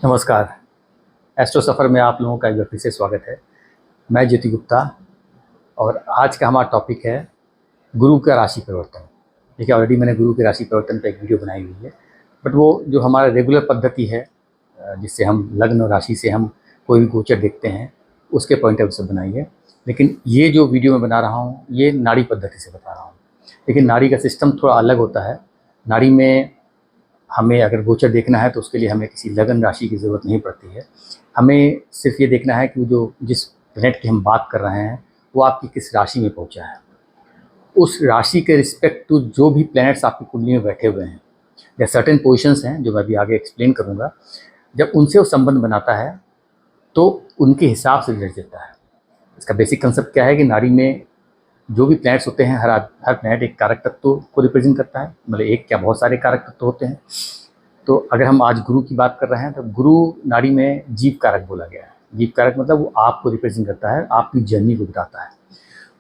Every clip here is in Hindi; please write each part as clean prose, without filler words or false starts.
नमस्कार। एस्ट्रो सफ़र में आप लोगों का एक बार फिर से स्वागत है। मैं ज्योति गुप्ता और आज का हमारा टॉपिक है गुरु का राशि परिवर्तन। देखिए, ऑलरेडी मैंने गुरु के राशि परिवर्तन पर एक वीडियो बनाई हुई है, बट वो जो हमारा रेगुलर पद्धति है जिससे हम लग्न और राशि से हम कोई भी गोचर देखते हैं उसके पॉइंट ऑफ व्यू से बनाई है। लेकिन ये जो वीडियो मैं बना रहा हूँ ये नाड़ी पद्धति से बता रहा हूँ। लेकिन नाड़ी का सिस्टम थोड़ा अलग होता है। नाड़ी में हमें अगर गोचर देखना है तो उसके लिए हमें किसी लगन राशि की ज़रूरत नहीं पड़ती है। हमें सिर्फ ये देखना है कि जो जिस प्लैनेट की हम बात कर रहे हैं वो आपकी किस राशि में पहुंचा है। उस राशि के रिस्पेक्ट टू जो भी प्लैनेट्स आपकी कुंडली में बैठे हुए हैं या सर्टेन पोजीशंस हैं जो मैं अभी आगे एक्सप्लेन करूँगा, जब उनसे वो संबंध बनाता है तो उनके हिसाब से रिजल्ट देता है। इसका बेसिक कंसेप्ट क्या है कि नाड़ी में जो भी प्लैनेट्स होते हैं हर प्लैनेट एक कारक तत्व को रिप्रेजेंट करता है। मतलब एक क्या, बहुत सारे कारक तत्व होते हैं। तो अगर हम आज गुरु की बात कर रहे हैं तो गुरु नाड़ी में जीव कारक बोला गया है। जीव कारक मतलब वो आपको रिप्रेजेंट करता है, आपकी जर्नी को बताता है।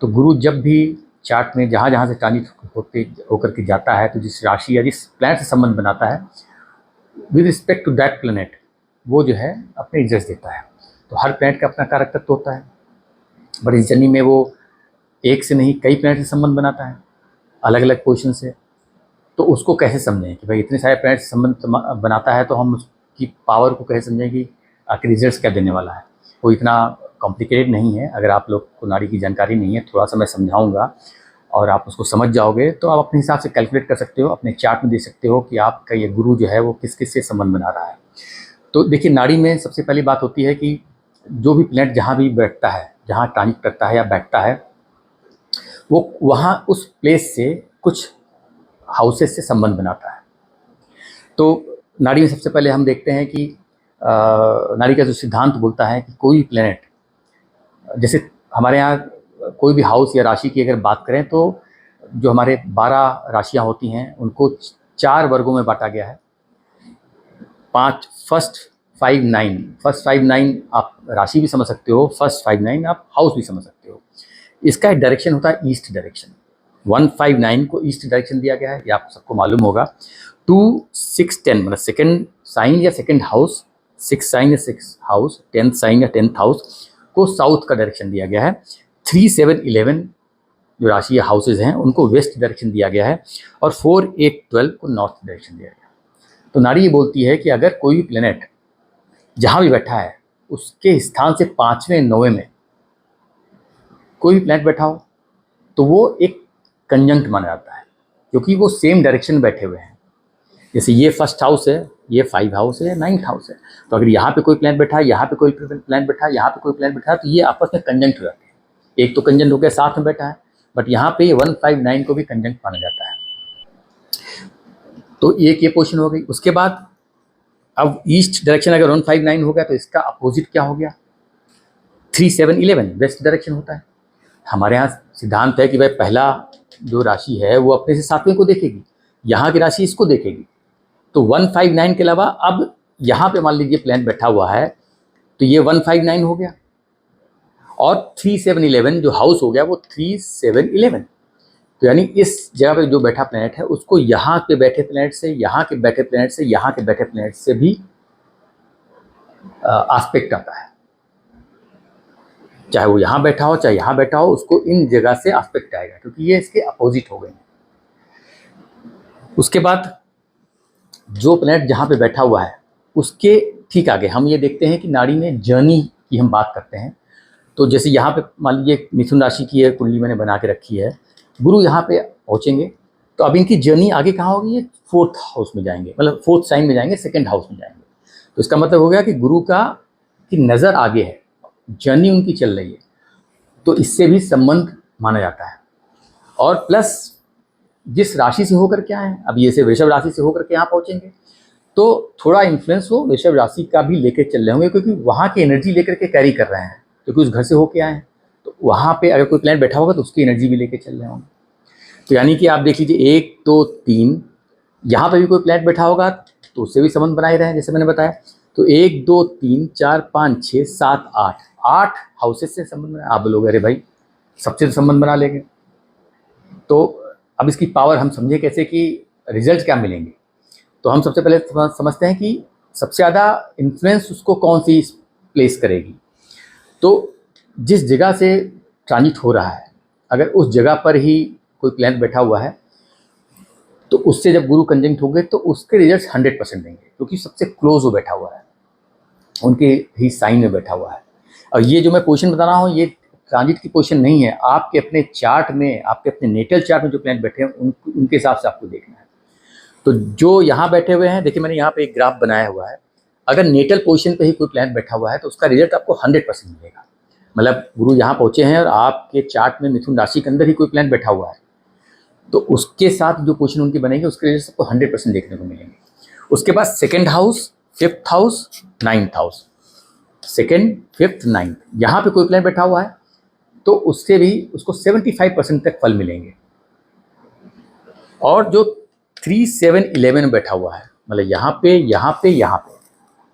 तो गुरु जब भी चार्ट में जहाँ जहाँ से ट्रांजिट होकर के जाता है तो जिस राशि या जिस प्लैनेट से संबंध बनाता है with respect to that planet वो जो है अपने रिजल्ट देता है। तो हर प्लैनेट का अपना कारक तत्व होता है, बट इस जर्नी में वो एक से नहीं कई प्लैनेट से संबंध बनाता है अलग अलग पोजीशन से। तो उसको कैसे समझें कि भाई इतने सारे प्लैनेट से संबंध बनाता है तो हम उसकी पावर को कैसे समझें कि आखिर रिजल्ट्स क्या देने वाला है। वो इतना कॉम्प्लिकेटेड नहीं है। अगर आप लोग को नाड़ी की जानकारी नहीं है, थोड़ा सा मैं समझाऊंगा और आप उसको समझ जाओगे तो आप अपने हिसाब से कैलकुलेट कर सकते हो, अपने चार्ट में देख सकते हो कि आपका ये गुरु जो है वो किस किस से संबंध बना रहा है। तो देखिए, नाड़ी में सबसे पहली बात होती है कि जो भी प्लैनेट जहाँ भी बैठता है, जहाँ ट्रांजिट करता है या बैठता है, वो वहाँ उस प्लेस से कुछ हाउसेस से संबंध बनाता है। तो नाड़ी में सबसे पहले हम देखते हैं कि नाड़ी का जो सिद्धांत बोलता है कि कोई प्लैनेट, जैसे हमारे यहाँ कोई भी हाउस या राशि की अगर बात करें तो जो हमारे 12 राशियाँ होती हैं उनको 4 वर्गों में बांटा गया है। फर्स्ट 5 9 आप राशि भी समझ सकते हो, फर्स्ट 5 9 आप हाउस भी समझ सकते हो। इसका एक डायरेक्शन होता है ईस्ट डायरेक्शन। 1 5 9 को ईस्ट डायरेक्शन दिया गया है, ये आप सबको मालूम होगा। 2 6 10 मतलब सेकंड साइन या सेकंड हाउस, 6 साइन या 6 हाउस, 10th साइन या 10th हाउस को साउथ का डायरेक्शन दिया गया है। 3 7 11 जो राशि या हाउसेज हैं उनको वेस्ट डायरेक्शन दिया गया है और 4 8 12 को नॉर्थ डायरेक्शन दिया गया है। तो नाड़ी ये बोलती है कि अगर कोई भी प्लैनेट जहाँ भी बैठा है उसके स्थान से 5वें 9वें में कोई भी प्लैनेट बैठा हो तो वो एक कंजंक्ट माना जाता है, क्योंकि वो सेम डायरेक्शन में बैठे हुए हैं। जैसे ये फर्स्ट हाउस है, ये 5 हाउस है या 9th हाउस है, तो अगर यहाँ पे कोई प्लैनेट बैठा है, यहाँ पे कोई प्लैनेट बैठा है, यहाँ पे कोई प्लैनेट बैठा है, तो ये आपस में कंजंक्ट हो जाते हैं। एक तो कंजंक्ट हो गया, साथ में बैठा है, बट यहाँ पे 1 5 9 को भी कंजंक्ट माना जाता है। तो एक ये पोजिशन हो गई। उसके बाद अब ईस्ट डायरेक्शन अगर 1 5 9 हो गया तो इसका अपोजिट क्या हो गया, 3 7 11 वेस्ट डायरेक्शन होता है। हमारे यहाँ सिद्धांत है कि भाई पहला जो राशि है वो अपने से 7वें को देखेगी, यहाँ की राशि इसको देखेगी। तो 1 5 9 के अलावा अब यहाँ पे मान लीजिए प्लैनेट बैठा हुआ है तो ये 1 5 9 हो गया, और 3 7 11 जो हाउस हो गया वो 3 7 11। तो यानी इस जगह पे जो बैठा प्लैनेट है उसको यहाँ पे बैठे प्लैनेट से, यहाँ के बैठे प्लैनेट से, यहाँ के बैठे प्लैनेट से भी आस्पेक्ट आता है। चाहे वो यहाँ बैठा हो चाहे यहाँ बैठा हो, उसको इन जगह से आस्पेक्ट आएगा, क्योंकि ये इसके अपोजिट हो गए हैं। उसके बाद जो प्लैनेट जहाँ पे बैठा हुआ है उसके ठीक आगे हम ये देखते हैं कि नाड़ी में जर्नी की हम बात करते हैं। तो जैसे यहाँ पे मान लीजिए मिथुन राशि की है कुंडली मैंने बना के रखी है, गुरु यहाँ पे पहुँचेंगे तो अब इनकी जर्नी आगे कहाँ होगी, ये 4th हाउस में जाएंगे, मतलब 4th साइन में जाएंगे, 2nd हाउस में जाएंगे। तो इसका मतलब हो गया कि गुरु की नज़र आगे है, जर्नी उनकी चल रही है, तो इससे भी संबंध माना जाता है। और प्लस जिस राशि से होकर के आए हैं, अब ये से वृषभ राशि से होकर के यहाँ पहुँचेंगे तो थोड़ा इन्फ्लुएंस वो वृषभ राशि का भी लेकर चल रहे होंगे, क्योंकि वहाँ की एनर्जी लेकर के कैरी कर रहे हैं, क्योंकि उस घर से होके आए हैं। तो वहाँ पे अगर कोई प्लैनेट बैठा होगा तो उसकी एनर्जी भी लेके चल रहे होंगे। तो यानी कि आप देख लीजिए 1 2 3 यहाँ पे भी कोई प्लैनेट बैठा होगा तो उससे भी संबंध बनाए रहे हैं, जैसे मैंने बताया। तो 1 2 3 4 5 6 7 8 हाउसेस से संबंध बना। आप लोग अरे भाई सबसे तो संबंध बना लेंगे। तो अब इसकी पावर हम समझे कैसे कि रिजल्ट क्या मिलेंगे। तो हम सबसे पहले समझते हैं कि सबसे ज़्यादा इन्फ्लुएंस उसको कौन सी प्लेस करेगी। तो जिस जगह से ट्रांजिट हो रहा है, अगर उस जगह पर ही कोई प्लैनेट बैठा हुआ है तो उससे जब गुरु कंजंक्ट होंगे तो उसके रिजल्ट्स 100% देंगे, क्योंकि सबसे क्लोज वो बैठा हुआ है, उनके ही साइन में बैठा हुआ है। और ये जो मैं पोजीशन बता रहा हूँ ये ट्रांजिट की पोजीशन नहीं है, आपके अपने चार्ट में, आपके अपने नेटल चार्ट में जो प्लैनेट बैठे हैं उनके हिसाब से आपको देखना है। तो जो यहाँ बैठे हुए हैं, देखिए मैंने यहाँ पे एक ग्राफ बनाया हुआ है, अगर नेटल पोजीशन पे ही कोई प्लैनेट बैठा हुआ है तो उसका रिजल्ट आपको 100% मिलेगा। मतलब गुरु यहाँ पहुँचे हैं और आपके चार्ट में मिथुन राशि के अंदर ही कोई प्लैनेट बैठा हुआ है, तो उसके साथ जो पोजीशन उनकी बनेगी उसके रिजल्ट आपको 100% देखने को मिलेंगे। उसके बाद second house, fifth house, ninth house, second, fifth, ninth, यहाँ पे कोई प्लैनेट बैठा हुआ है तो उससे भी उसको 75% तक फल मिलेंगे। और जो 3, 7, 11 में बैठा हुआ है, मतलब यहाँ पे, यहाँ पे, यहाँ पे,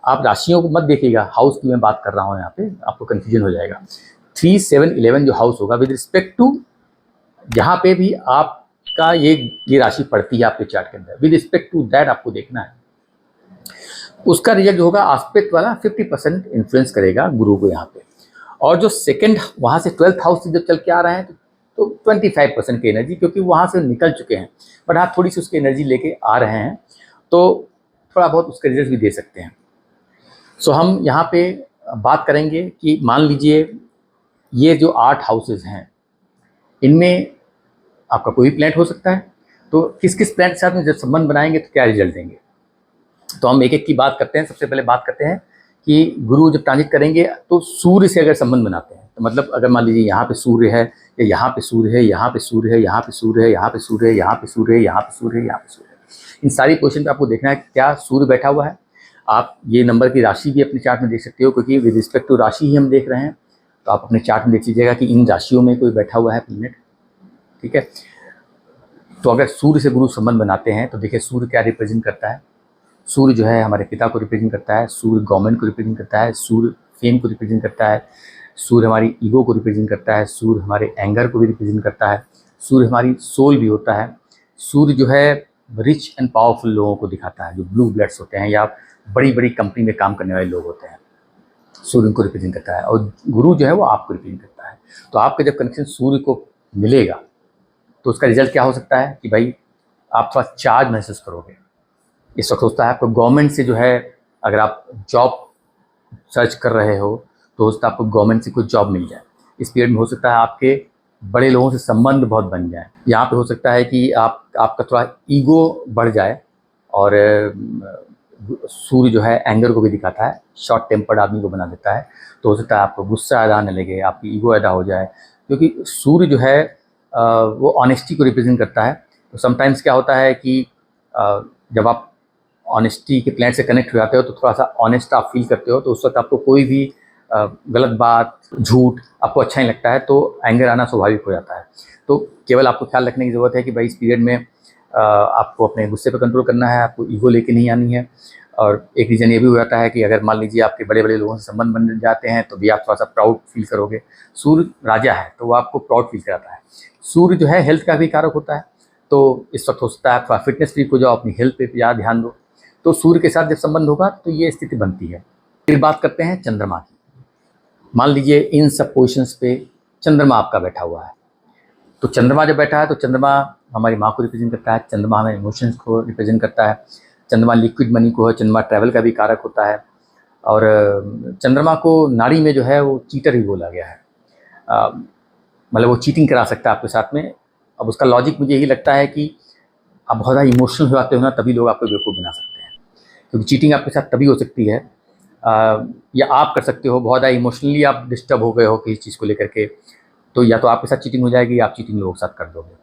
आप राशियों को मत देखिएगा, हाउस की मैं बात कर रहा हूँ, यहाँ पे आपको कंफ्यूजन हो जाएगा। 3, 7, 11 जो हाउस होगा विद रिस्पेक्ट टू, यहाँ पे भी आपका ये राशि पड़ती है आपके चार्ट के अंदर, विद रिस्पेक्ट टू दैट आपको देखना है। उसका रिजल्ट जो होगा आस्पेक्ट वाला 50% इन्फ्लुएंस करेगा गुरु को यहाँ पे। और जो सेकंड वहाँ से 12th हाउस से जब चल के आ रहे हैं तो 25% की एनर्जी, क्योंकि वहाँ से निकल चुके हैं, बट हाँ थोड़ी सी उसकी एनर्जी लेके आ रहे हैं तो थोड़ा बहुत उसके रिजल्ट भी दे सकते हैं। सो हम यहाँ पे बात करेंगे कि मान लीजिए ये जो 8 हाउसेज हैं इनमें आपका कोई भी प्लैनेट हो सकता है, तो किस किस प्लैनेट के साथ में जब संबंध बनाएंगे तो क्या रिजल्ट देंगे। तो हम एक एक की बात करते हैं। सबसे पहले बात करते हैं कि गुरु जब ट्रांजिट करेंगे तो सूर्य से अगर संबंध बनाते हैं, तो मतलब अगर मान लीजिए यहाँ पे सूर्य है, या यहाँ पे सूर्य है, यहाँ पे सूर्य है, यहाँ पे सूर्य है, यहाँ पे सूर्य है, यहाँ पे सूर्य है, यहाँ पे सूर्य है, यहाँ पे सूर्य है, इन सारी पोजीशन पे आपको देखना है क्या सूर्य बैठा हुआ है। आप ये नंबर की राशि भी अपने चार्ट में देख सकते हो, क्योंकि विद रिस्पेक्ट टू राशि ही हम देख रहे हैं, तो आप अपने चार्ट में देख लीजिएगा कि इन राशियों में कोई बैठा हुआ है प्लैनेट, ठीक है। तो अगर सूर्य से गुरु संबंध बनाते हैं तो देखिए सूर्य क्या रिप्रेजेंट करता है। सूर्य जो है हमारे पिता को रिप्रेजेंट करता है, सूर्य गवर्नमेंट को रिप्रेजेंट करता है, सूर्य फेम को रिप्रेजेंट करता है, सूर्य हमारी ईगो को रिप्रेजेंट करता है, सूर्य हमारे एंगर को भी रिप्रेजेंट करता है, सूर्य हमारी सोल भी होता है। सूर्य जो है रिच एंड पावरफुल लोगों को दिखाता है, जो ब्लू ब्लड्स होते हैं या बड़ी बड़ी कंपनी में काम करने वाले लोग होते हैं, सूर्य उनको रिप्रेजेंट करता है। और गुरु जो है वो आपको रिप्रेजेंट करता है। तो आपका जब कनेक्शन सूर्य को मिलेगा तो उसका रिजल्ट क्या हो सकता है कि भाई आप थोड़ा चार्ज महसूस करोगे। इस वक्त होता है आपको गवर्नमेंट से जो है, अगर आप जॉब सर्च कर रहे हो तो हो सकता है आपको गवर्नमेंट से कोई जॉब मिल जाए। इस पीरियड में हो सकता है आपके बड़े लोगों से संबंध बहुत बन जाए। यहाँ पे हो सकता है कि आपका थोड़ा ईगो बढ़ जाए। और सूर्य जो है एंगर को भी दिखाता है, शॉर्ट टेम्पर्ड आदमी को बना देता है। तो हो सकता है आपको गुस्सा अदा आने लगे, आपकी ईगो अदा हो जाए, क्योंकि सूर्य जो है वो ऑनेस्टी को रिप्रेजेंट करता है। तो समटाइम्स क्या होता है कि जब आप ऑनेस्टी के प्लैनेट से कनेक्ट हो जाते हो तो थोड़ा सा ऑनेस्ट आप फील करते हो, तो उस वक्त आपको कोई भी गलत बात, झूठ आपको अच्छा नहीं लगता है, तो एंगर आना स्वाभाविक हो जाता है। तो केवल आपको ख्याल रखने की ज़रूरत है कि भाई इस पीरियड में आपको अपने गुस्से पर कंट्रोल करना है, आपको ईगो लेके नहीं आनी है। और एक रीज़न ये भी हो जाता है कि अगर मान लीजिए आपके बड़े बड़े लोगों से संबंध बन जाते हैं तो भी आप थोड़ा सा प्राउड फील करोगे। सूर्य राजा है तो वो आपको प्राउड फील कराता है। सूर्य जो है हेल्थ का भी कारक होता है, तो इस वक्त हो सकता है थोड़ा फिटनेस फ्रीक हो जाओ, अपनी हेल्थ पे ज़्यादा ध्यान दो। तो सूर्य के साथ जब संबंध होगा तो ये स्थिति बनती है। फिर बात करते हैं चंद्रमा की। मान लीजिए इन सब पोजिशंस पे चंद्रमा आपका बैठा हुआ है, तो चंद्रमा जब बैठा है तो चंद्रमा हमारी माँ को रिप्रेजेंट करता है, चंद्रमा हमारे इमोशंस को रिप्रेजेंट करता है, चंद्रमा लिक्विड मनी को है, चंद्रमा ट्रैवल का भी कारक होता है। और चंद्रमा को नाड़ी में जो है वो चीटर ही बोला गया है, मतलब वो चीटिंग करा सकता है आपके साथ में। अब उसका लॉजिक मुझे यही लगता है कि आप बहुत ज़्यादा इमोशनल हो जाते हो ना, तभी लोग आपको बेवकूफ़ बना सकते हैं, क्योंकि चीटिंग आपके साथ तभी हो सकती है या आप कर सकते हो बहुत ज़्यादा इमोशनली आप डिस्टर्ब हो गए हो किसी चीज़ को लेकर के, तो या तो आपके साथ चीटिंग हो जाएगी या आप चीटिंग लोगों के साथ कर दोगे।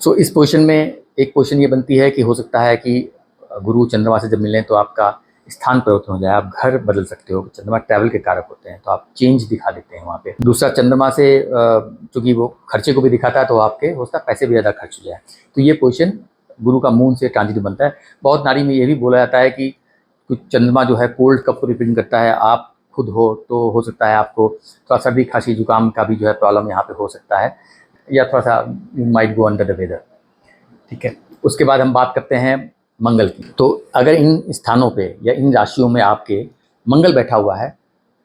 सो इस पोजीशन में एक पोजीशन ये बनती है कि हो सकता है कि गुरु चंद्रमा से जब मिलें तो आपका स्थान परिवर्तन हो जाए, आप घर बदल सकते हो। चंद्रमा ट्रैवल के कारक होते हैं तो आप चेंज दिखा देते हैं वहाँ पे। दूसरा चंद्रमा से चूँकि वो खर्चे को भी दिखाता है तो आपके हो सकता है पैसे भी ज़्यादा खर्च हो जाए। तो ये पोजीशन गुरु का मून से ट्रांजिट बनता है। बहुत नारी में ये भी बोला जाता है कि कुछ चंद्रमा जो है कोल्ड कप को रिप्रेजेंट करता है, आप खुद हो तो हो सकता है आपको थोड़ा सर्दी खांसी जुकाम का भी जो है प्रॉब्लम यहाँ पे हो सकता है, या थोड़ा सा you might go under the weather, ठीक है। उसके बाद हम बात करते हैं मंगल की। तो अगर इन स्थानों पे या इन राशियों में आपके मंगल बैठा हुआ है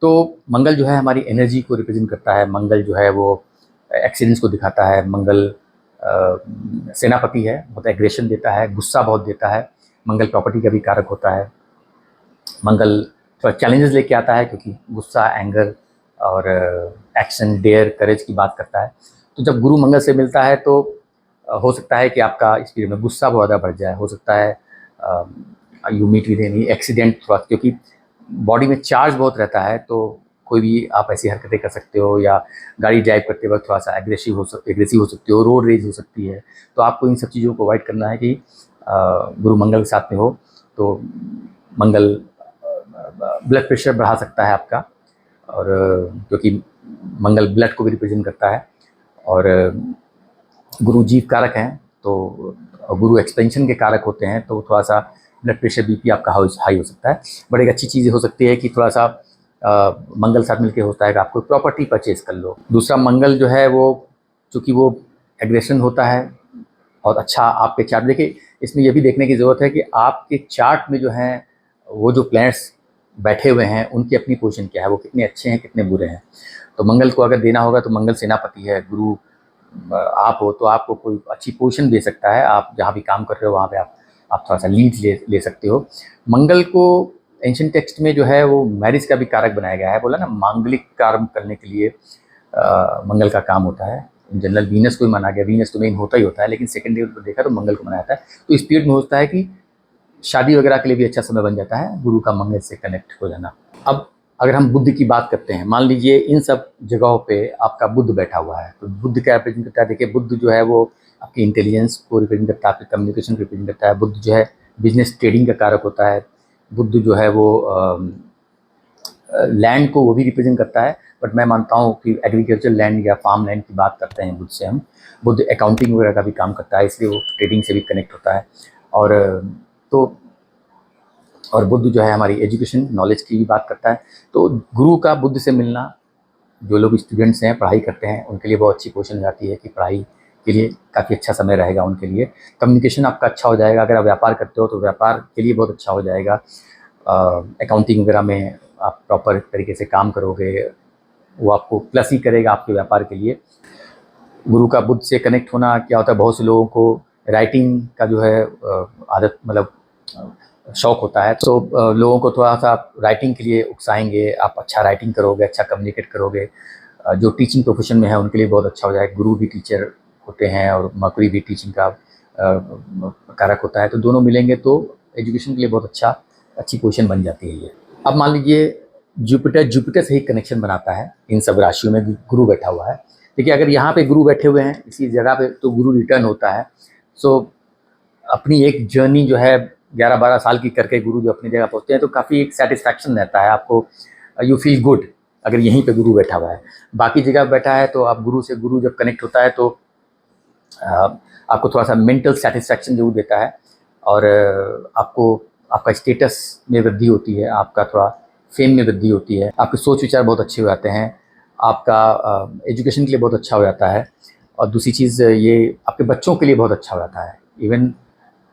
तो मंगल जो है हमारी एनर्जी को रिप्रेजेंट करता है। मंगल जो है वो एक्सीलेंस को दिखाता है। मंगल सेनापति है, बहुत एग्रेशन देता है, गुस्सा बहुत देता है। मंगल प्रॉपर्टी का भी कारक होता है। मंगल थोड़ा चैलेंजेस लेके आता है क्योंकि गुस्सा, एंगर और एक्शन, डेयर, करेज की बात करता है। तो जब गुरु मंगल से मिलता है तो हो सकता है कि आपका इस पीरियड में गुस्सा बहुत ज़्यादा बढ़ जाए। हो सकता है you meet with any accident, थोड़ा क्योंकि बॉडी में चार्ज बहुत रहता है तो कोई भी आप ऐसी हरकतें कर सकते हो, या गाड़ी ड्राइव करते वक्त थोड़ा सा एग्रेसिव हो सकती हो, रोड रेज हो सकती है। तो आपको इन सब चीज़ों को अवॉइड करना है कि गुरु मंगल के साथ में हो तो मंगल ब्लड प्रेशर बढ़ा सकता है आपका, और क्योंकि मंगल ब्लड को भी रिप्रेजेंट करता है। और गुरु जीव कारक हैं तो गुरु एक्सपेंशन के कारक होते हैं, तो थोड़ा सा ब्लड प्रेशर, बीपी आपका हाई हो सकता है। बट एक अच्छी चीज़ हो सकती है कि थोड़ा सा मंगल साथ मिलके होता है कि आपको प्रॉपर्टी परचेज कर लो। दूसरा, मंगल जो है वो चूँकि वो एग्रेशन होता है और अच्छा आपके चार्ट, देखिए इसमें ये भी देखने की ज़रूरत है कि आपके चार्ट में जो है वो जो प्लैनेट्स बैठे हुए हैं उनकी अपनी पोजीशन क्या है, वो कितने अच्छे हैं, कितने बुरे हैं। तो मंगल को अगर देना होगा तो मंगल सेनापति है, गुरु आप हो तो आपको कोई अच्छी पोजीशन दे सकता है। आप जहाँ भी काम कर रहे हो वहाँ पे आप थोड़ा सा लीड ले सकते हो। मंगल को एंशिएंट टेक्स्ट में जो है वो मैरिज का भी कारक बनाया गया है। बोला ना, मांगलिक कार्य करने के लिए मंगल का काम होता है। इन जनरल वीनस को भी माना गया, वीनस तो मेन होता ही होता है, लेकिन सेकेंडरी पर देखा तो मंगल को मनाया जाता है। तो इस पीरियड में होता है कि शादी वगैरह के लिए भी अच्छा समय बन जाता है गुरु का मंगल से कनेक्ट हो जाना। अब अगर हम बुद्ध की बात करते हैं, मान लीजिए इन सब जगहों पे आपका बुद्ध बैठा हुआ है, तो बुद्ध क्या रिप्रेजेंट करता है? देखिए, बुद्ध जो है वो आपकी इंटेलिजेंस को रिप्रेजेंट करता है, आपकी कम्युनिकेशन को रिप्रेजेंट करता है। बुद्ध जो है बिजनेस ट्रेडिंग का कारक होता है। बुद्ध जो है वो लैंड को वो भी रिप्रेजेंट करता है। बट मैं मानता हूँ कि एग्रीकल्चर लैंड या फार्म लैंड की बात करते हैं बुद्ध से हम। बुद्ध अकाउंटिंग वगैरह का भी काम करता है, इसलिए वो ट्रेडिंग से भी कनेक्ट होता है। और तो और बुद्ध जो है हमारी एजुकेशन, नॉलेज की भी बात करता है। तो गुरु का बुद्ध से मिलना, जो लोग स्टूडेंट्स हैं, पढ़ाई करते हैं, उनके लिए बहुत अच्छी पोजीशन जाती है कि पढ़ाई के लिए काफ़ी अच्छा समय रहेगा उनके लिए। कम्युनिकेशन आपका अच्छा हो जाएगा। अगर आप व्यापार करते हो तो व्यापार के लिए बहुत अच्छा हो जाएगा। अकाउंटिंग वगैरह में आप प्रॉपर तरीके से काम करोगे, वो आपको प्लस ही करेगा आपके व्यापार के लिए। गुरु का बुद्ध से कनेक्ट होना क्या होता है, बहुत से लोगों को राइटिंग का जो है आदत, मतलब शौक होता है। तो लोगों को थोड़ा सा राइटिंग के लिए उकसाएंगे। आप अच्छा राइटिंग करोगे, अच्छा कम्युनिकेट करोगे। जो टीचिंग प्रोफेशन में है उनके लिए बहुत अच्छा हो जाएगा। गुरु भी टीचर होते हैं और मरकरी भी टीचिंग का कारक होता है। तो दोनों मिलेंगे तो एजुकेशन के लिए बहुत अच्छी पोजीशन बन जाती है ये। अब मान लीजिए जुपिटर से ही कनेक्शन बनाता है इन सब राशियों में गुरु बैठा हुआ है। देखिए, अगर यहाँ पे गुरु बैठे हुए हैं इसी जगह पे तो गुरु रिटर्न होता है। सो अपनी एक जर्नी जो है 11-12 साल की करके गुरु जो अपनी जगह पहुँचते हैं तो काफ़ी एक सेटिस्फैक्शन रहता है आपको, यू फील गुड अगर यहीं पे गुरु बैठा हुआ है। बाकी जगह बैठा है तो आप गुरु जब कनेक्ट होता है तो आपको थोड़ा सा मेंटल सेटिस्फैक्शन जरूर देता है, और आपका स्टेटस में वृद्धि होती है, आपका थोड़ा फेम में वृद्धि होती है, आपके सोच विचार बहुत अच्छे हो जाते हैं, आपका एजुकेशन के लिए बहुत अच्छा हो जाता है। और दूसरी चीज़ ये आपके बच्चों के लिए बहुत अच्छा हो जाता है। इवन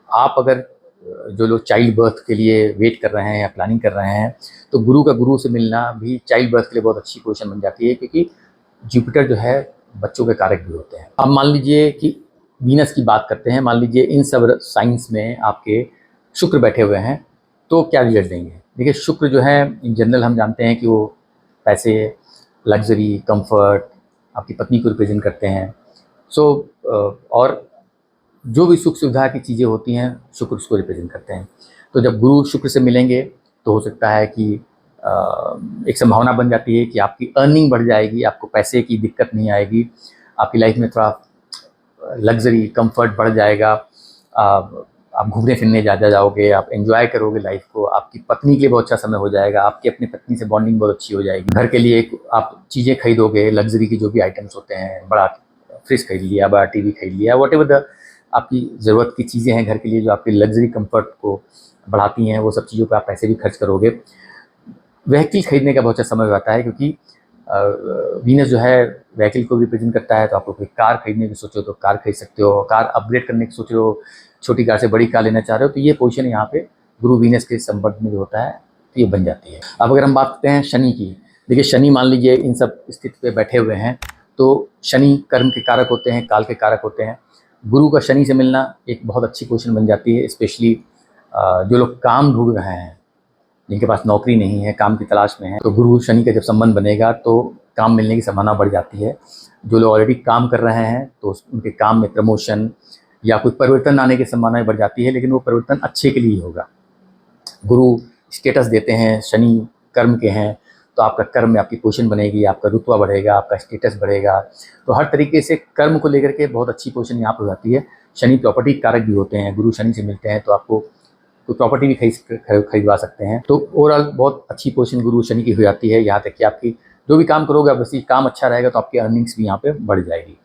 आप अगर जो लोग चाइल्ड बर्थ के लिए वेट कर रहे हैं या प्लानिंग कर रहे हैं तो गुरु से मिलना भी चाइल्ड बर्थ के लिए बहुत अच्छी पोजीशन बन जाती है, क्योंकि जुपिटर जो है बच्चों के कारक भी होते हैं। अब मान लीजिए कि वीनस की बात करते हैं, मान लीजिए इन सब साइंस में आपके शुक्र बैठे हुए हैं तो क्या रिजल्ट देंगे? देखिए, शुक्र जो है इन जनरल हम जानते हैं कि वो पैसे, लग्जरी, कंफर्ट, आपकी पत्नी को रिप्रेजेंट करते हैं। सो और जो भी सुख सुविधा की चीज़ें होती हैं शुक्र उसको रिप्रेजेंट करते हैं। तो जब गुरु शुक्र से मिलेंगे तो हो सकता है कि एक संभावना बन जाती है कि आपकी अर्निंग बढ़ जाएगी, आपको पैसे की दिक्कत नहीं आएगी, आपकी लाइफ में थोड़ा लग्जरी, कंफर्ट बढ़ जाएगा। आप घूमने फिरने ज़्यादा जाओगे, आप एंजॉय करोगे लाइफ को, आपकी पत्नी के लिए बहुत अच्छा समय हो जाएगा, आपकी अपनी पत्नी से बॉन्डिंग बहुत अच्छी हो जाएगी। घर के लिए एक आप चीज़ें खरीदोगे, लग्जरी की जो भी आइटम्स होते हैं, बड़ा फ्रिज खरीद लिया, बड़ा टीवी खरीद लिया, वॉटेवर द आपकी ज़रूरत की चीज़ें हैं घर के लिए जो आपकी लग्जरी कंफर्ट को बढ़ाती हैं, वो सब चीज़ों पे आप पैसे भी खर्च करोगे। व्हीकल खरीदने का बहुत अच्छा समय हो जाता है, क्योंकि वीनस जो है व्हीकल को रिप्रेजेंट करता है, तो आपको कोई कार खरीदने की सोचो तो कार खरीद सकते हो, कार अपग्रेड करने की सोच रहे हो, छोटी कार से बड़ी कार लेना चाह रहे हो, तो ये पोजीशन यहाँ पे गुरु वीनस के संबंध में जो होता है तो ये बन जाती है। अब अगर हम बात करते हैं शनि की, देखिए शनि मान लीजिए इन सब स्थिति पे बैठे हुए हैं, तो शनि कर्म के कारक होते हैं, काल के कारक होते हैं। गुरु का शनि से मिलना एक बहुत अच्छी पोजीशन बन जाती है, स्पेशली जो लोग काम ढूंढ रहे हैं, जिनके पास नौकरी नहीं है, काम की तलाश में है, तो गुरु शनि का जब संबंध बनेगा तो काम मिलने की संभावना बढ़ जाती है। जो लोग ऑलरेडी काम कर रहे हैं तो उनके काम में प्रमोशन या कोई परिवर्तन आने की संभावना बढ़ जाती है, लेकिन वो परिवर्तन अच्छे के लिए होगा। गुरु स्टेटस देते हैं, शनि कर्म के हैं, तो आपका कर्म में आपकी पोजीशन बनेगी, आपका रुतबा बढ़ेगा, आपका स्टेटस बढ़ेगा। तो हर तरीके से कर्म को लेकर के बहुत अच्छी पोजीशन यहाँ पर हो जाती है। शनि प्रॉपर्टी कारक भी होते हैं, गुरु शनि से मिलते हैं तो आपको तो प्रॉपर्टी भी खरीदवा सकते हैं। तो ओवरऑल बहुत अच्छी पोजीशन गुरु शनि की हो जाती है। यहाँ तक कि आपकी जो भी काम करोगे, अब काम अच्छा रहेगा तो आपकी अर्निंग्स भी यहाँ पे बढ़ जाएगी।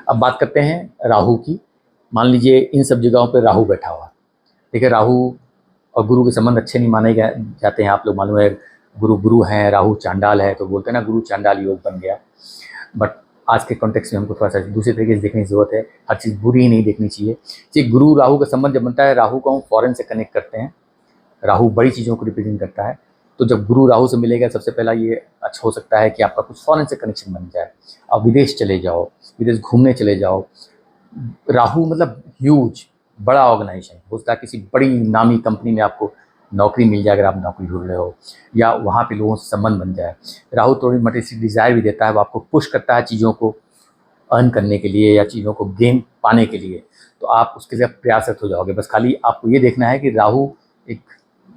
अब बात करते हैं राहु की। मान लीजिए इन सब जगहों पे राहु बैठा हुआ, देखिए राहु और गुरु के संबंध अच्छे नहीं माने जाते हैं। आप लोग मालूम है गुरु हैं, राहु चांडाल है, तो बोलते हैं ना गुरु चांडाल योग बन गया। बट आज के कॉन्टेक्स्ट में हमको थोड़ा सा दूसरे तरीके से देखने की ज़रूरत है। हर चीज़ बुरी ही नहीं देखनी चाहिए। जी, गुरु राहु का संबंध जब बनता है, राहु को हम फॉरेन से कनेक्ट करते हैं। राहु बड़ी चीज़ों को रिप्रेजेंट करता है, तो जब गुरु राहु से मिलेगा सबसे पहला ये अच्छा हो सकता है कि आपका कुछ फॉरेन से कनेक्शन बन जाए, आप विदेश चले जाओ, विदेश घूमने चले जाओ। राहु मतलब ह्यूज बड़ा ऑर्गेनाइजेशन हो सकता है, किसी बड़ी नामी कंपनी में आपको नौकरी मिल जाए अगर आप नौकरी ढूंढ रहे हो, या वहाँ पे लोगों से संबंध बन जाए। राहु थोड़ी मटेरियलिस्टिक डिज़ायर भी देता है, वो आपको पुश करता है चीज़ों को अर्न करने के लिए या चीज़ों को गेन पाने के लिए, तो आप उसके लिए प्रयासरत हो जाओगे। बस खाली आपको ये देखना है कि राहु एक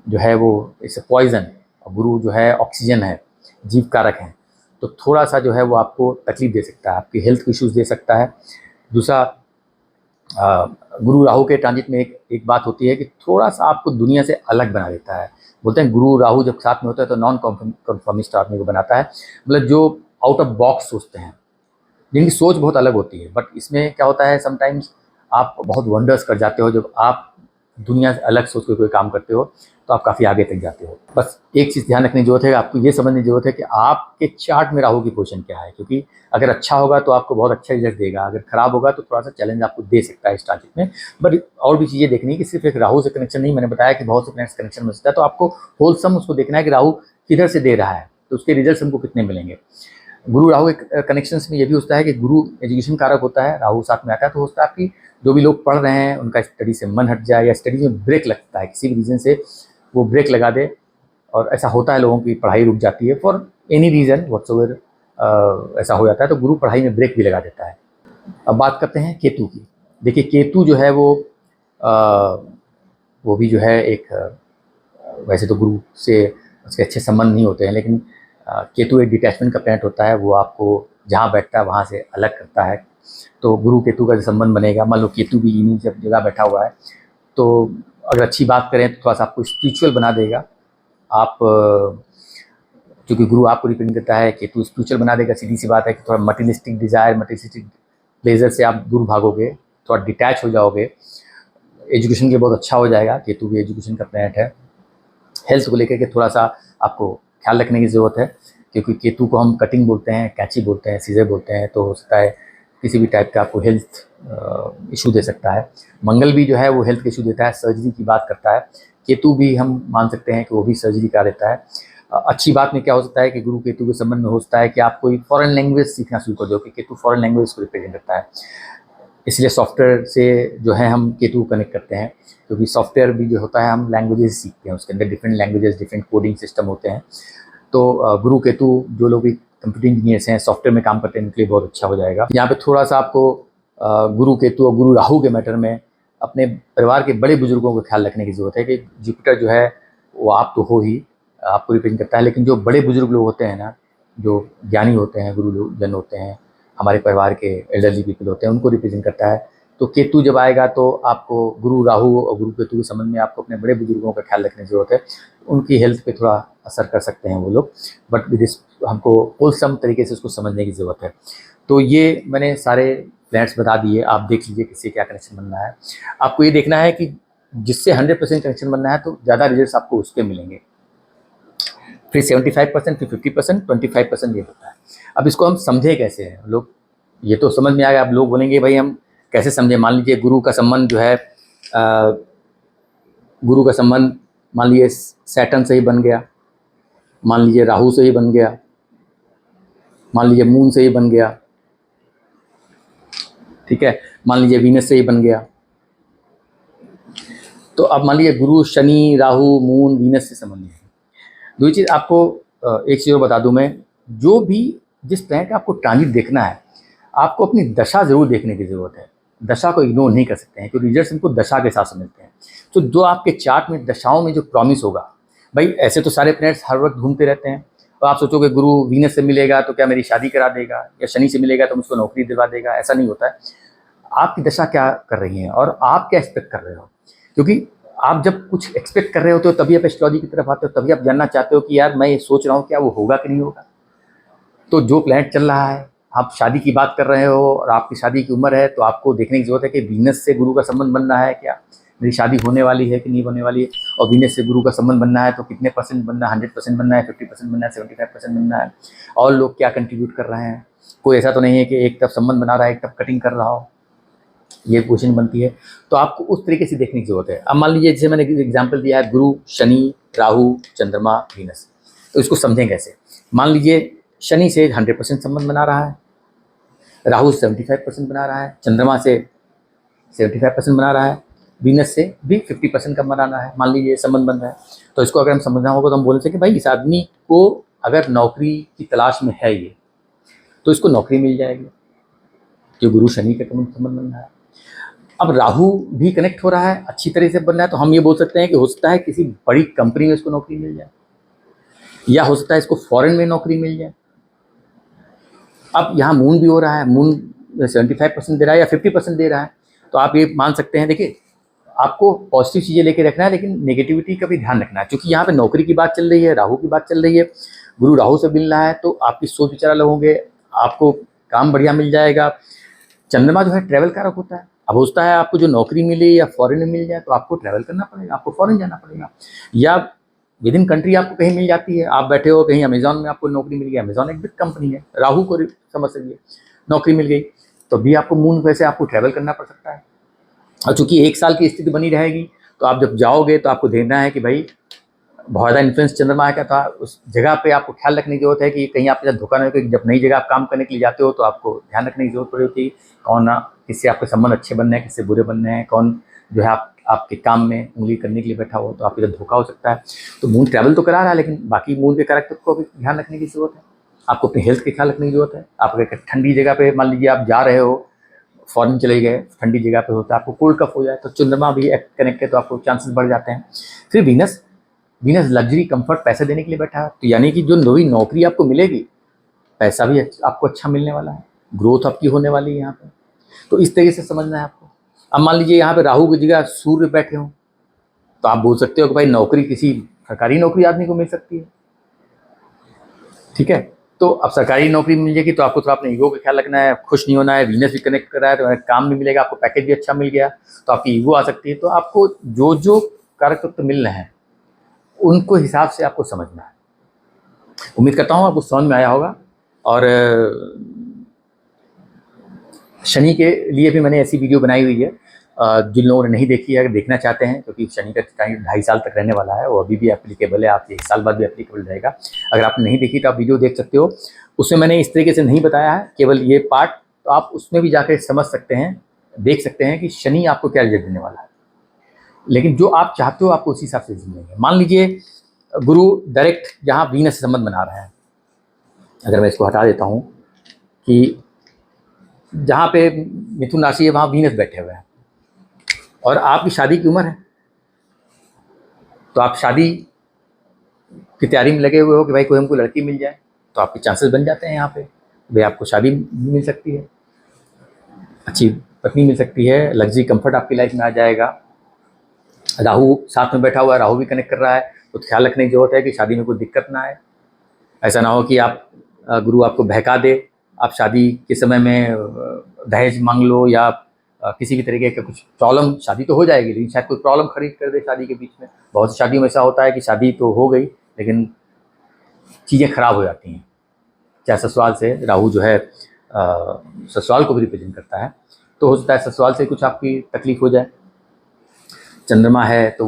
जो है वो इट्स पॉइजन, और गुरु जो है ऑक्सीजन है, जीव कारक है, तो थोड़ा सा जो है वो आपको तकलीफ दे सकता है, आपकी हेल्थ इश्यूज़ दे सकता है। दूसरा, गुरु राहु के ट्रांजिट में एक बात होती है कि थोड़ा सा आपको दुनिया से अलग बना देता है। बोलते हैं गुरु राहु जब साथ में होता है तो नॉन कन्फर्मिस्ट आदमी को बनाता है, मतलब जो आउट ऑफ बॉक्स सोचते हैं, जिनकी सोच बहुत अलग होती है। बट इसमें क्या होता है, समटाइम्स आप बहुत वंडर्स कर जाते हो जब आप दुनिया से अलग सोच के कोई काम करते हो, तो आप काफ़ी आगे तक जाते हो। बस एक चीज़ ध्यान रखने की जरूरत है, आपको ये समझने की जरूरत है कि आपके चार्ट में राहु की पोजीशन क्या है, क्योंकि अगर अच्छा होगा तो आपको बहुत अच्छा रिजल्ट देगा, अगर खराब होगा तो थोड़ा सा चैलेंज आपको दे सकता है इस ट्रांजिट में। बट और भी चीज़ें देखनी है कि सिर्फ एक राहु से कनेक्शन नहीं, मैंने बताया कि बहुत से प्लैनेट्स कनेक्शन मिल सकता है, तो आपको होलसम उसको देखना है कि राहु किधर से दे रहा है, तो उसके रिजल्ट हमको कितने मिलेंगे। गुरु राहु के कनेक्शंस में ये भी होता है कि गुरु एजुकेशन कारक होता है, राहु साथ में आता है, तो होता है आपकी जो भी लोग पढ़ रहे हैं उनका स्टडी से मन हट जाए, या स्टडी में ब्रेक लगता है, किसी भी रीज़न से वो ब्रेक लगा दे, और ऐसा होता है लोगों की पढ़ाई रुक जाती है फॉर एनी रीज़न व्हाटसोएवर, ऐसा हो जाता है, तो गुरु पढ़ाई में ब्रेक भी लगा देता है। अब बात करते हैं केतु की। देखिए केतु जो है वो भी जो है एक वैसे तो गुरु से उसके अच्छे संबंध नहीं होते हैं, लेकिन केतु एक डिटैचमेंट का प्लैनेट होता है, वो आपको जहाँ बैठता है वहाँ से अलग करता है। तो गुरु केतु का जो संबंध बनेगा, मान लो केतु भी इन्हीं जब जगह बैठा हुआ है, तो अगर अच्छी बात करें तो थोड़ा सा आपको स्पिरिचुअल बना देगा। आप क्योंकि गुरु आपको रिप्रेजेंट करता है, केतु स्पिरिचुअल बना देगा। सीधी सी बात है कि थोड़ा मटेरियलिस्टिक डिज़ायर, मटेरियलिस्टिक प्लेजर से आप दूर भागोगे, थोड़ा डिटैच हो जाओगे। एजुकेशन के लिए बहुत अच्छा हो जाएगा, केतु भी एजुकेशन का प्लैनेट है। हेल्थ को लेकर के थोड़ा सा आपको ख्याल रखने की ज़रूरत है, क्योंकि केतु को हम कटिंग बोलते हैं, कैंची बोलते हैं, सीजर बोलते हैं, तो हो सकता है किसी भी टाइप का आपको हेल्थ इशू दे सकता है। मंगल भी जो है वो हेल्थ इशू देता है, सर्जरी की बात करता है। केतु भी हम मान सकते हैं कि वो भी सर्जरी का देता है। अच्छी बात में क्या हो सकता है कि गुरु केतु के संबंध में हो सकता है कि आप कोई फॉरेन लैंग्वेज सीखना शुरू कर दो, कि केतु फॉरेन लैंग्वेज को रिप्रेजेंट करता है, इसलिए सॉफ्टवेयर से जो है हम केतु कनेक्ट करते हैं, क्योंकि सॉफ्टवेयर भी जो होता है हम लैंग्वेजेस सीखते हैं, उसके अंदर different languages, different coding system होते हैं। तो गुरु केतु जो लोग भी कंप्यूटर इंजीनियर्स हैं, सॉफ्टवेयर में काम करते हैं, उनके लिए बहुत अच्छा हो जाएगा। यहाँ पे थोड़ा सा आपको गुरु केतु और गुरु राहु के मैटर में अपने परिवार के बड़े बुजुर्गों को ख्याल रखने की ज़रूरत है, कि जुपिटर जो है वो आप तो हो ही, आपको रिप्रेजेंट करता है, लेकिन जो बड़े बुजुर्ग लोग होते हैं ना, जो ज्ञानी होते हैं, गुरु जन होते हैं, हमारे परिवार के एल्डरली पीपल होते हैं, उनको रिप्रेजेंट करता है। तो केतु जब आएगा तो आपको गुरु राहु और गुरु केतु के संबंध में आपको अपने बड़े बुजुर्गों का ख्याल रखने की ज़रूरत है। उनकी हेल्थ पे थोड़ा असर कर सकते हैं वो लोग, बट विद इस हमको होलसम तरीके से उसको समझने की ज़रूरत है। तो ये मैंने सारे प्लैनेट्स बता दिए, आप देख लीजिए किससे क्या कनेक्शन बनना है। आपको ये देखना है कि जिससे 100% कनेक्शन बनना है तो ज़्यादा रिजल्ट आपको उसके मिलेंगे। फिर 75%, फिर 50%, 25% ये होता है। अब इसको हम समझे कैसे हैं लोग, ये तो समझ में आ गया। अब लोग बोलेंगे भाई हम कैसे समझे, मान लीजिए गुरु का संबंध जो है गुरु का संबंध मान लीजिए सैटर्न से ही बन गया, मान लीजिए राहु से ही बन गया, मान लीजिए मून से ही बन गया, ठीक है, मान लीजिए वीनस से ही बन गया। तो अब मान लीजिए गुरु शनि राहु मून वीनस से संबंधित है। दूसरी चीज़ आपको एक चीज़ और बता दूं मैं, जो भी जिस प्लैनेट आपको ट्रांजिट देखना है आपको अपनी दशा जरूर देखने की ज़रूरत है। दशा को इग्नोर नहीं कर सकते हैं क्योंकि रिजल्ट्स इनको दशा के हिसाब से मिलते हैं। तो जो आपके चार्ट में दशाओं में जो प्रॉमिस होगा, भाई ऐसे तो सारे प्लैनेट्स हर वक्त घूमते रहते हैं, तो आप सोचोगे गुरु वीनस से मिलेगा तो क्या मेरी शादी करा देगा, या शनि से मिलेगा तो मुझको नौकरी दिलवा देगा, ऐसा नहीं होता है। आपकी दशा क्या कर रही है और आप क्या एक्सपेक्ट कर रहे हो, क्योंकि आप जब कुछ एक्सपेक्ट कर रहे होते हो तभी आप एस्ट्रोलॉजी की तरफ आते हो, तभी आप जानना चाहते हो कि यार मैं ये सोच रहा हूँ क्या वो होगा कि नहीं होगा। तो जो प्लैनेट चल रहा है, आप शादी की बात कर रहे हो और आपकी शादी की उम्र है, तो आपको देखने की जरूरत है कि वीनस से गुरु का संबंध बन रहा है क्या, मेरी शादी होने वाली है कि नहीं होने वाली है। और वीनस से गुरु का संबंध बनना है तो कितने परसेंट बनना है, 100% बनना है, 50% बनना है, 75% बनना है, और लोग क्या कंट्रीब्यूट कर रहे हैं। कोई ऐसा तो नहीं है कि एक तरफ संबंध बना रहा है एक तरफ कटिंग कर रहा हो, ये क्वेश्चन बनती है। तो आपको उस तरीके से देखने की जरूरत है। अब मान लीजिए जैसे मैंने एग्जांपल दिया है गुरु शनि राहु चंद्रमा वीनस, तो इसको समझें कैसे। मान लीजिए शनि से 100% संबंध बना रहा है, राहु 75% बना रहा है, चंद्रमा से 75% बना रहा है, वीनस से भी 50% का बनाना है, मान लीजिए संबंध बन रहा है। तो इसको अगर हम समझना होगा तो हम बोल सकते कि भाई इस आदमी को अगर नौकरी की तलाश में है ये, तो इसको नौकरी मिल जाएगी, जो गुरु शनि का संबंध बन रहा है। अब राहु भी कनेक्ट हो रहा है, अच्छी तरह से बन रहा है, तो हम ये बोल सकते हैं कि हो सकता है किसी बड़ी कंपनी में इसको नौकरी मिल जाए, या हो सकता है इसको फॉरेन में नौकरी मिल जाए। अब यहाँ मून भी हो रहा है, मून 75% दे रहा है या 50% दे रहा है, तो आप ये मान सकते हैं। देखिए आपको पॉजिटिव चीज़ें लेके रखना है लेकिन नेगेटिविटी का भी ध्यान रखना है, क्योंकि यहाँ पे नौकरी की बात चल रही है, राहु की बात चल रही है, गुरु राहु से मिल रहा है, तो आपकी सोच विचार अलग होंगे, आपको काम बढ़िया मिल जाएगा। चंद्रमा जो है ट्रैवल कारक होता है। अब होता है आपको जो नौकरी मिले या फॉरेन में मिल जाए तो आपको ट्रैवल करना पड़ेगा, आपको फॉरेन जाना पड़ेगा, या विद इन कंट्री आपको कहीं मिल जाती है। आप बैठे हो कहीं अमेजॉन में, आपको नौकरी मिल गई, अमेजॉन एक बिग कंपनी है, राहु को समझ सकिए नौकरी मिल गई, तो भी आपको मून वैसे आपको ट्रैवल करना पड़ सकता है। और चूंकि 1 साल की स्थिति बनी रहेगी, तो आप जब जाओगे तो आपको देखना है कि भाई बहुत ज़्यादा इन्फ्लुएंस चंद्रमा का था, उस जगह पे आपको ख्याल रखने की जरूरत है कि कहीं आपके साथ धोखा नहीं हो, कि जब नई जगह आप काम करने के लिए जाते हो तो आपको ध्यान रखने की जरूरत पड़ेगी कि कौन किससे आपके संबंध अच्छे बनने हैं, किससे बुरे बनने हैं, कौन जो है आपके काम में उंगली करने के लिए बैठा हो, तो आपके साथ धोखा हो सकता है। तो मून ट्रैवल तो करा रहा है, लेकिन बाकी मून के कैरेक्टर को भी ध्यान रखने की जरूरत है। आपको अपनी हेल्थ के ख्याल रखने की जरूरत है। आप अगर ठंडी जगह पे मान लीजिए आप जा रहे हो, फॉरेन चले गए, ठंडी जगह पे होता है, आपको कोल्ड कफ हो जाए तो चंद्रमा भी कनेक्ट है, तो आपको चांसेस बढ़ जाते हैं। फिर वीनस लग्जरी कंफर्ट पैसे देने के लिए बैठा है, तो यानी कि जो नई नौकरी आपको मिलेगी पैसा भी आपको अच्छा मिलने वाला है, ग्रोथ आपकी होने वाली है यहाँ पे। तो इस तरीके से समझना है आपको। अब मान लीजिए यहाँ पे राहु की जगह सूर्य बैठे हों, तो आप बोल सकते हो कि भाई नौकरी किसी सरकारी नौकरी आदमी को मिल सकती है, ठीक है। तो अब सरकारी नौकरी मिल जाएगी तो आपको थोड़ा अपने ईगो का ख्याल रखना है, खुश नहीं होना है। वीनस भी कनेक्ट कर रहा है तो काम भी मिलेगा, आपको पैकेज भी अच्छा मिल गया, तो आपकी ईगो आ सकती है। तो आपको जो जो कारक तत्व मिल रहे हैं उनको हिसाब से आपको समझना है। उम्मीद करता हूँ आपको समझ में आया होगा। और शनि के लिए भी मैंने ऐसी वीडियो बनाई हुई है, जिन लोगों ने नहीं देखी है अगर देखना चाहते हैं, क्योंकि शनि का टाइम 2.5 साल तक रहने वाला है, वो अभी भी एप्लीकेबल है, आप 1 साल बाद भी एप्लीकेबल रहेगा। अगर आपने नहीं देखी तो आप वीडियो देख सकते हो, उसमें मैंने इस तरीके से नहीं बताया है, केवल ये पार्ट, तो आप उसमें भी जाकर समझ सकते हैं, देख सकते हैं कि शनि आपको क्या रिजल्ट देने वाला है। लेकिन जो आप चाहते हो आपको उसी हिसाब से जिंदगी। मान लीजिए गुरु डायरेक्ट जहाँ वीनस से संबंध बना रहा है, अगर मैं इसको हटा देता हूँ कि जहाँ पे मिथुन राशि है वहाँ वीनस बैठे हुए हैं और आपकी शादी की उम्र है, तो आप शादी की तैयारी में लगे हुए हो कि भाई कोई हमको लड़की मिल जाए, तो आपके चांसेस बन जाते हैं यहाँ पे, भाई आपको शादी भी मिल सकती है, अच्छी पत्नी मिल सकती है, लग्जरी कंफर्ट आपकी लाइफ में आ जाएगा। राहु साथ में बैठा हुआ है, राहु भी कनेक्ट कर रहा है, तो ख्याल रखने की जरूरत है कि शादी में कोई दिक्कत ना आए। ऐसा ना हो कि आप गुरु आपको बहका दे, आप शादी के समय में दहेज मांग लो, या किसी भी तरीके का कुछ प्रॉब्लम, शादी तो हो जाएगी लेकिन शायद कोई प्रॉब्लम खड़ी कर दे शादी के बीच में। बहुत सी शादियों में ऐसा होता है कि शादी तो हो गई लेकिन चीज़ें खराब हो जाती हैं। चाहे ससुराल से राहु जो है ससुराल को भी रिप्रेजेंट करता है, तो हो सकता है ससुराल से कुछ आपकी तकलीफ हो जाए। चंद्रमा है तो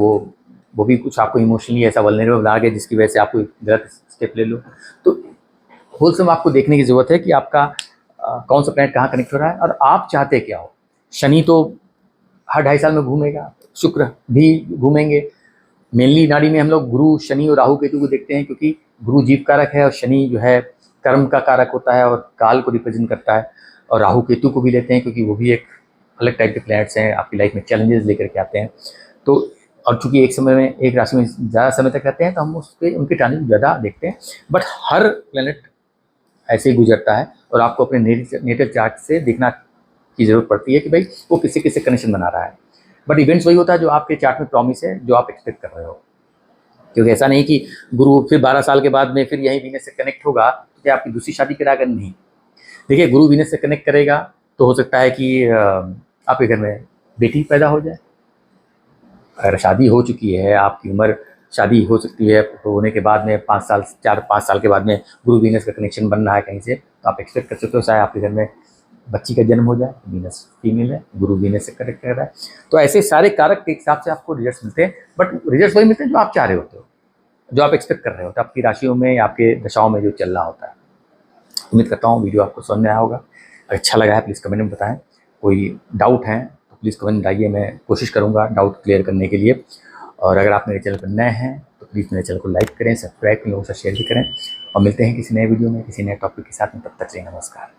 वो भी कुछ आपको इमोशनली ऐसा वल्नरेबल बना के जिसकी वजह से आप कोई गलत स्टेप ले लो। तो होल समय आपको देखने की ज़रूरत है कि आपका कौन सा प्लैनेट कहाँ कनेक्ट हो रहा है और आप चाहते क्या हो। शनि तो हर 2.5 साल में घूमेगा, शुक्र भी घूमेंगे। मेनली नाड़ी में हम लोग गुरु, शनि और राहु केतु को देखते हैं, क्योंकि गुरु जीव कारक है और शनि जो है कर्म का कारक होता है और काल को रिप्रेजेंट करता है। और राहु केतु को भी लेते हैं क्योंकि वो भी एक अलग टाइप के प्लैनेट्स हैं, आपकी लाइफ में चैलेंजेस लेकर के आते हैं। तो और चूंकि एक समय में एक राशि में ज़्यादा समय तक रहते हैं तो हम उस पर उनके ट्रांजिट ज़्यादा देखते हैं। बट हर प्लैनेट ऐसे ही गुजरता है और आपको अपने नेटल चार्ट से देखना की ज़रूरत पड़ती है कि भाई वो किससे किससे कनेक्शन बना रहा है। बट इवेंट्स वही होता है जो आपके चार्ट में प्रॉमिस है, जो आप एक्सपेक्ट कर रहे हो। क्योंकि ऐसा नहीं कि गुरु फिर 12 साल के बाद में फिर यही वीनस से कनेक्ट होगा तो क्या आपकी दूसरी शादी कराएगा? नहीं। देखिए, गुरु वीनस से कनेक्ट करेगा तो हो सकता है कि आपके घर में बेटी पैदा हो जाए। अगर शादी हो चुकी है, आपकी उम्र शादी हो सकती है, तो होने के बाद में 4-5 साल के बाद में गुरु वीनस का कनेक्शन बन रहा है कहीं से, तो आप एक्सपेक्ट कर सकते हो शायद आपके घर में बच्ची का जन्म हो जाए। वीनस फीमेल है, गुरु वीनस से कनेक्ट कर रहा है। तो ऐसे सारे कारक के हिसाब से आपको रिजल्ट्स मिलते हैं, बट रिजल्ट्स वही मिलते हैं जो आप चाह रहे होते हो, जो आप एक्सपेक्ट कर रहे हो, तो आपकी राशियों में या आपके दशाओं में जो चल रहा होता है। उम्मीद करता हूँ वीडियो आपको समझ में आया होगा। अगर अच्छा लगा है प्लीज़ कमेंट में बताएं। कोई डाउट है तो प्लीज़ कमेंट डालिए, मैं कोशिश करूँगा डाउट क्लियर करने के लिए। और अगर आप मेरे चैनल पर नए हैं तो प्लीज़ मेरे चैनल को लाइक करें, सब्सक्राइब करें, लोगों से शेयर भी करें। और मिलते हैं किसी नए वीडियो में किसी नए टॉपिक के साथ में। तब तक के लिए नमस्कार।